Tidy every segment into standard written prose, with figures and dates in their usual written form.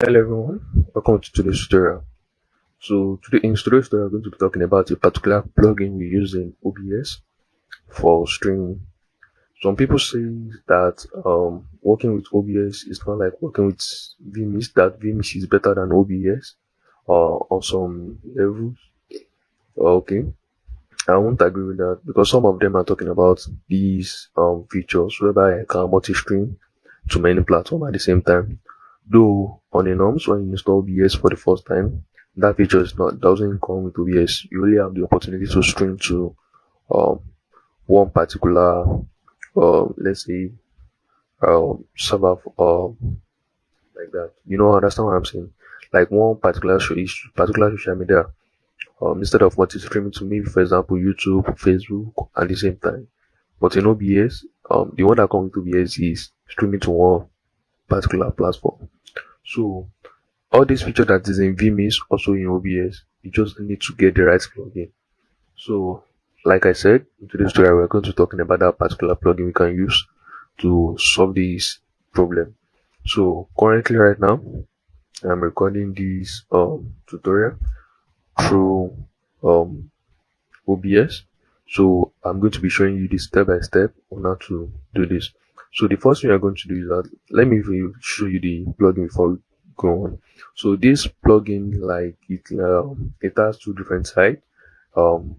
Hello everyone, welcome to today's tutorial. So today in today's tutorial, we're going to be talking about a particular plugin we use in OBS for streaming. Some people say that working with OBS is not like working with vMix, that vMix is better than OBS on some levels. Okay, I won't agree with that because some of them are talking about these features whereby I can multi-stream to many platforms at the same time. Though on the norms, when you install OBS for the first time, that feature doesn't come with OBS. You only have the opportunity to stream to um, one particular, let's say, server, like that. You know, understand what I'm saying? Like one particular particular social media, instead of multi-streaming to maybe, for example, YouTube, Facebook at the same time. But in OBS, the one that comes with OBS is streaming to one particular platform. So all these features that is in vMix also in OBS. You just need to get the right plugin. So, like I said, in today's tutorial, we're going to be talking about that particular plugin we can use to solve this problem. So, currently, right now, I'm recording this tutorial through OBS. So, I'm going to be showing you this step by step on how to do this. So, the first thing you're going to do is that let me show you the plugin before we go on. So this plugin, like it has two different sides.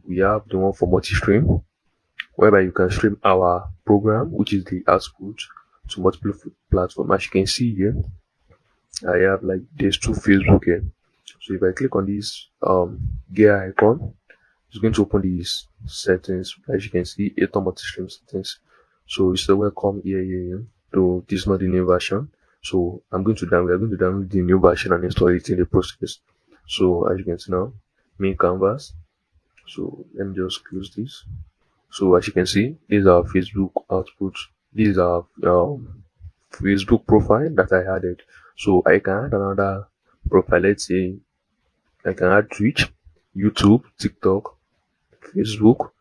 We have the one for multi-stream, whereby you can stream our program, which is the output, to multiple platforms. As you can see here, I have like there's two Facebook here. So if I click on this gear icon, it's going to open these settings. As you can see, it's multi-stream settings. So it's a welcome here. So this is not the new version. So we're going to download the new version and install it in the process. So as you can see now, main canvas. So let me just close this. So as you can see, this is our Facebook output. This is our Facebook profile that I added. So I can add another profile. Let's say I can add Twitch, YouTube, TikTok, Facebook,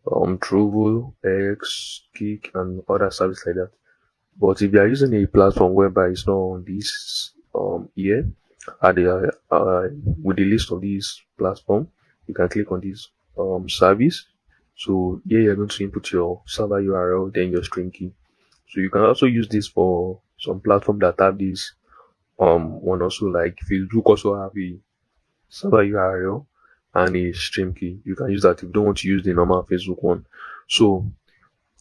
Trovo, X, Kick, and other services like that. But if you are using a platform whereby it's not on this here, with the list of these platform, you can click on this service. So here you're going to input your server URL, then your stream key. So you can also use this for some platform that have this one also, like Facebook also have a server URL and a stream key. You can use that if you don't want to use the normal Facebook one. So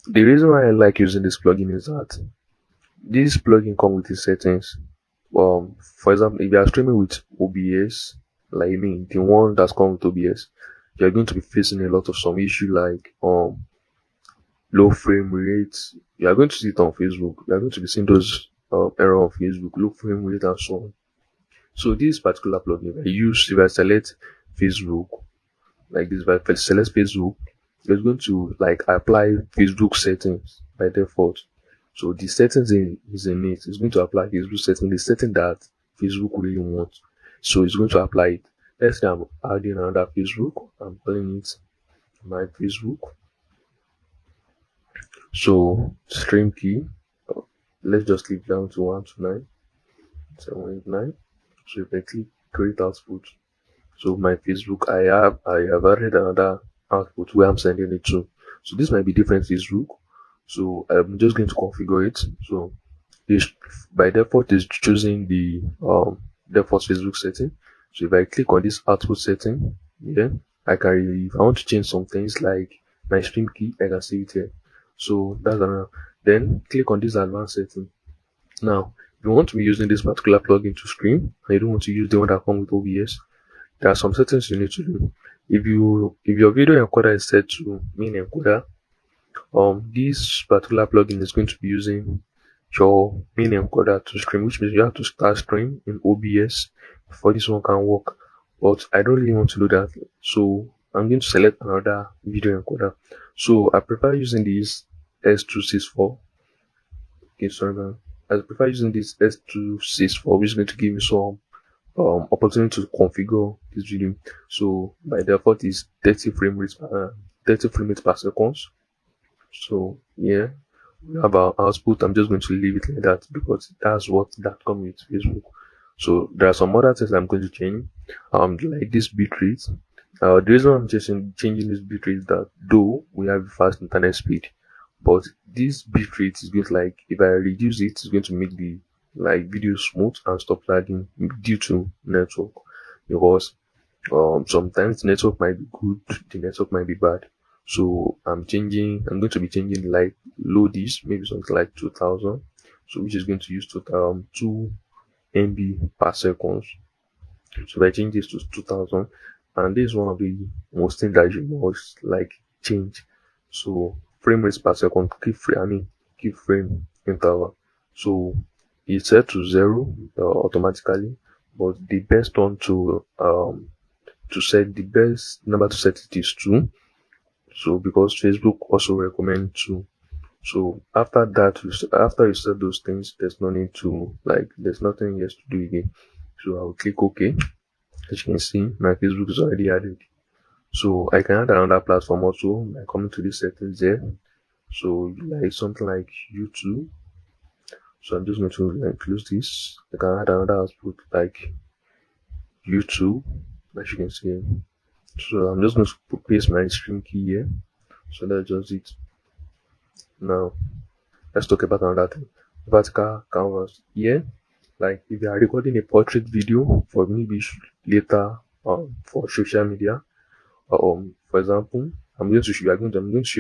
the reason why I like using this plugin is that this plugin comes with the settings. For example, if you are streaming with OBS, like the one that's come with OBS, you're going to be facing a lot of some issue like low frame rates. You are going to see it on Facebook. You are going to be seeing those error on Facebook, low frame rate and so on. So this particular plugin if I select Facebook, like this, if I select Facebook, it's going to like apply Facebook settings by default. So the settings is in it. It's going to apply Facebook setting, the setting that Facebook really wants. So it's going to apply it. Let's say I'm adding another Facebook. I'm calling it my Facebook. So stream key. Let's just click down to 129.789. So if I click create output. So my Facebook, I have added another output where I'm sending it to. So this might be different Facebook. So I'm just going to configure it. So this by default is choosing the default Facebook setting. So if I click on this output setting, then if I want to change some things like my stream key, I can see it here. So that's another. Then click on this advanced setting. Now, if you want to be using this particular plugin to stream, and you don't want to use the one that comes with OBS, there are some settings you need to do. If your video encoder is set to main encoder, this particular plugin is going to be using your main encoder to stream, which means you have to start stream in OBS before this one can work. But I don't really want to do that, so I'm going to select another video encoder. So I prefer using this S264. Okay, sorry man. I prefer using this S264, which is going to give me some opportunity to configure this video. So by default is 30 frame rates per second. So yeah, we have our output. I'm just going to leave it like that because that's what that comes with Facebook. So there are some other things I'm going to change, like this bitrate. The reason I'm changing this bitrate is that though we have fast internet speed, but this bitrate is going to, like, if I reduce it, it's going to make the video smooth and stop lagging due to network, because sometimes the network might be good, the network might be bad. So I'm going to be changing, like, low this, maybe something like 2000, so which is going to use 2 MB per second. So if I change this to 2000, and this is one of the most things that you must, like, change. So frame rates per second, keep frame interval. So it's set to 0 automatically, but the best one to set, the best number to set it is 2. So because Facebook also recommend 2. So after that, after you set those things, there's no need to, like, there's nothing else to do again. So I'll click OK. As you can see, my Facebook is already added. So I can add another platform also by coming to the settings there. So like something like YouTube. So I'm just going to, like, close this. I can add another output like YouTube, as you can see. So I'm just going to paste my stream key here. So that's just it. Now let's talk about another thing. Vertical canvas. Here, like, if you are recording a portrait video for maybe later for social media, for example, I'm going to show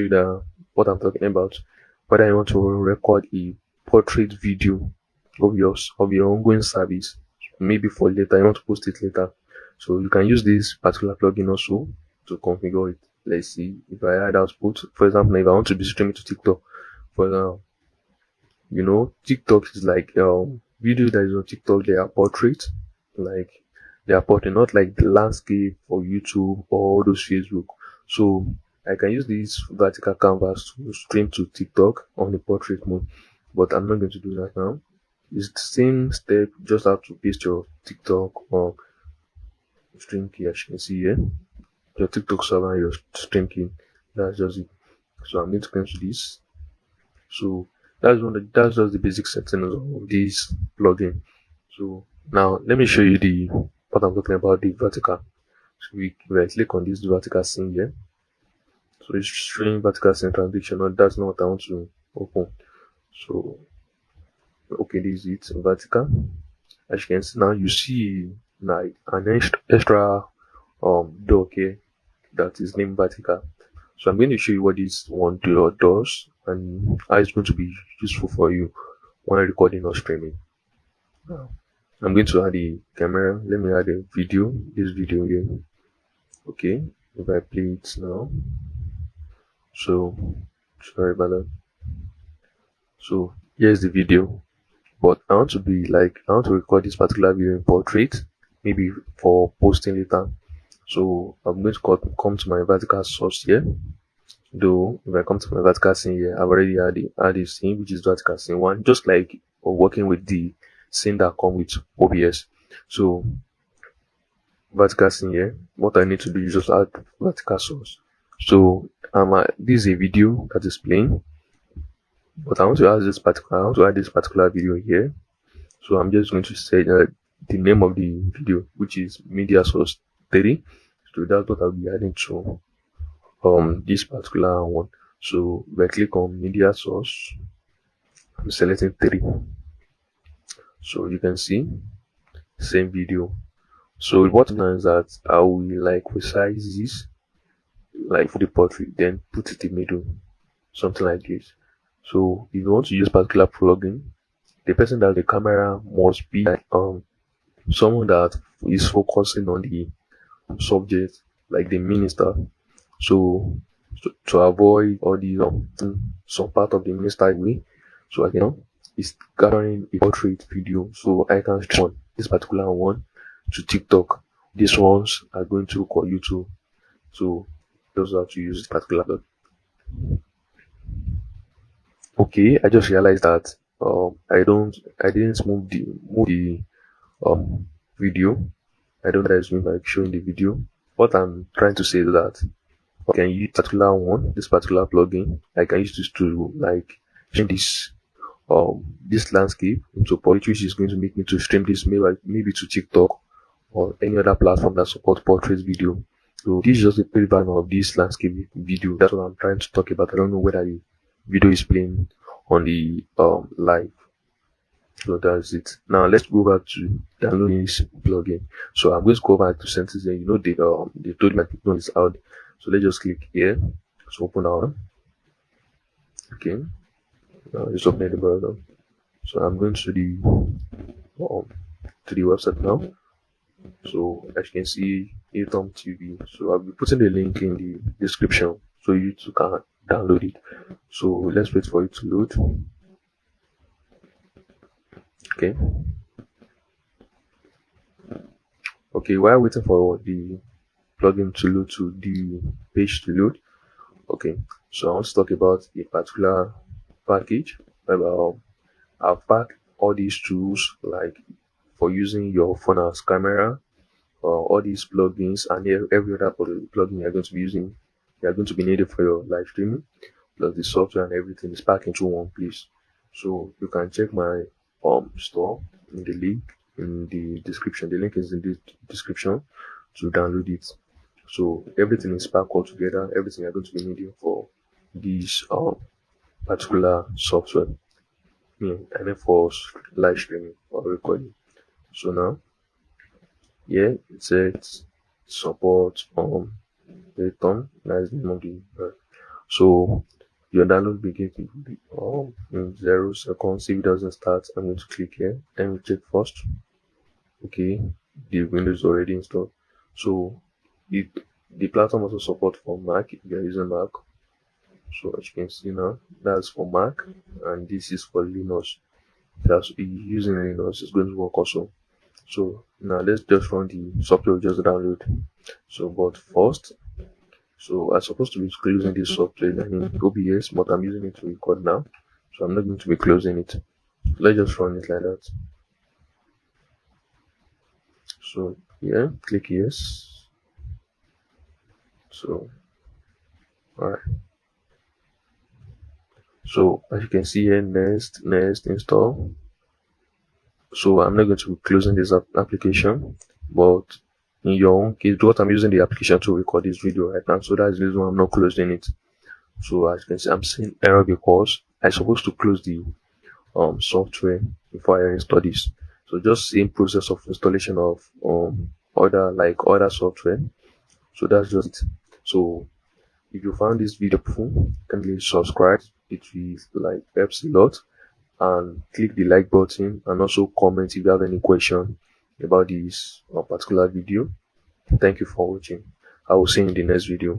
you the what I'm talking about. Whether you want to record a portrait video of your ongoing service, maybe for later, you want to post it later. So you can use this particular plugin also to configure it. Let's see, if I add output, for example, if I want to be streaming to TikTok, for example, TikTok is like video that is on TikTok, they are portrait, like they are portrait, not like the landscape for YouTube or those Facebook. So I can use this vertical canvas to stream to TikTok on the portrait mode, but I'm not going to do that now. It's the same step, just have to paste your TikTok or stream key, as you can see here, your TikTok server and your stream key. That's just it. So I'm going to cancel this. So that's just the basic settings of this plugin. So now let me show you what I'm talking about, the vertical. So if I click on this vertical scene here, so it's showing vertical scene transition. No, that's not what I want to open. So okay, this is it, vertical. As you can see now, you see like an extra dock here that is named vertical. So I'm going to show you what this one does and how it's going to be useful for you when recording or streaming. Now, I'm going to add a camera. Let me add a video, this video here. Okay, if I play it now. So sorry about that. So here's the video, but I want to record this particular video in portrait, maybe for posting later. So I'm going to come to my vertical source here. Though if I come to my vertical scene here, I've already added a scene, which is vertical scene 1, just like working with the scene that come with OBS. So vertical scene here, what I need to do is just add vertical source. So this is a video that is playing, but I want to add this particular video here. So I'm just going to say the name of the video, which is media source 3. So that's what I'll be adding to this particular one. So if I click on media source, I'm selecting 3. So you can see same video. So what happens is that I will, like, resize this, like, for the portrait, then put it in the middle, something like this. So if you want to use particular plugin, the person that the camera must be someone that is focusing on the subject, like the minister. So to avoid all the some part of the minister away, so I can is gathering a portrait video, so I can stream this particular one to TikTok. These ones are going to call YouTube. So those are to use this particular plugin. Okay, I just realized that I didn't move the video. I don't know that it's like showing the video. What I'm trying to say is that I can use this particular plugin. I can use this to, like, change this this landscape into portrait, which is going to make me to stream this maybe to TikTok or any other platform that support portrait video. So this is just a pretty version of this landscape video. That's what I'm trying to talk about. I don't know whether the video is playing on the live. So that's it. Now let's go back to downloading this plugin. So I'm going to go back to settings, and they told me that it's out. So let's just click here. So open our okay. Now just open the browser. So I'm going to the website now. So as you can see, Atom TV. So I'll be putting the link in the description so you too can download it. So let's wait for it to load. Okay, while waiting for the plugin to load, to the page to load, okay, so I want to talk about a particular package. I've packed all these tools, like for using your phone as camera, all these plugins and every other plugin you're going to be using, you're going to be needed for your live streaming, plus the software and everything is packed into one place. So you can check my store in the link in the description. The link is in the description to download it. So everything is packed all together, everything you're going to be needing for this particular software, and then for live streaming or recording. So now it says support Atom. That's the name of the so your download begins in 0 seconds. If it doesn't start, I'm going to click here and we check first. Okay, the Windows is already installed. So the platform also support for Mac if you're using Mac. So as you can see now, that's for Mac, and this is for Linux. That's using Linux, it's going to work also. So now let's just run the software we just download. So but first, so I'm supposed to be closing this software in OBS, but I'm using it to record now, so I'm not going to be closing it. Let's just run it like that. So click yes. So alright, so as you can see here, next install. So I'm not going to be closing this application, but in your own case, what I'm using the application to record this video right now, so that's the reason why I'm not closing it. So as you can see, I'm seeing error because I'm supposed to close the software before I install this. So just same process of installation of other software. So that's just it. So if you found this video helpful, kindly subscribe. It will helps a lot, and click the like button, and also comment if you have any question about this particular video. Thank you for watching. I will see you in the next video.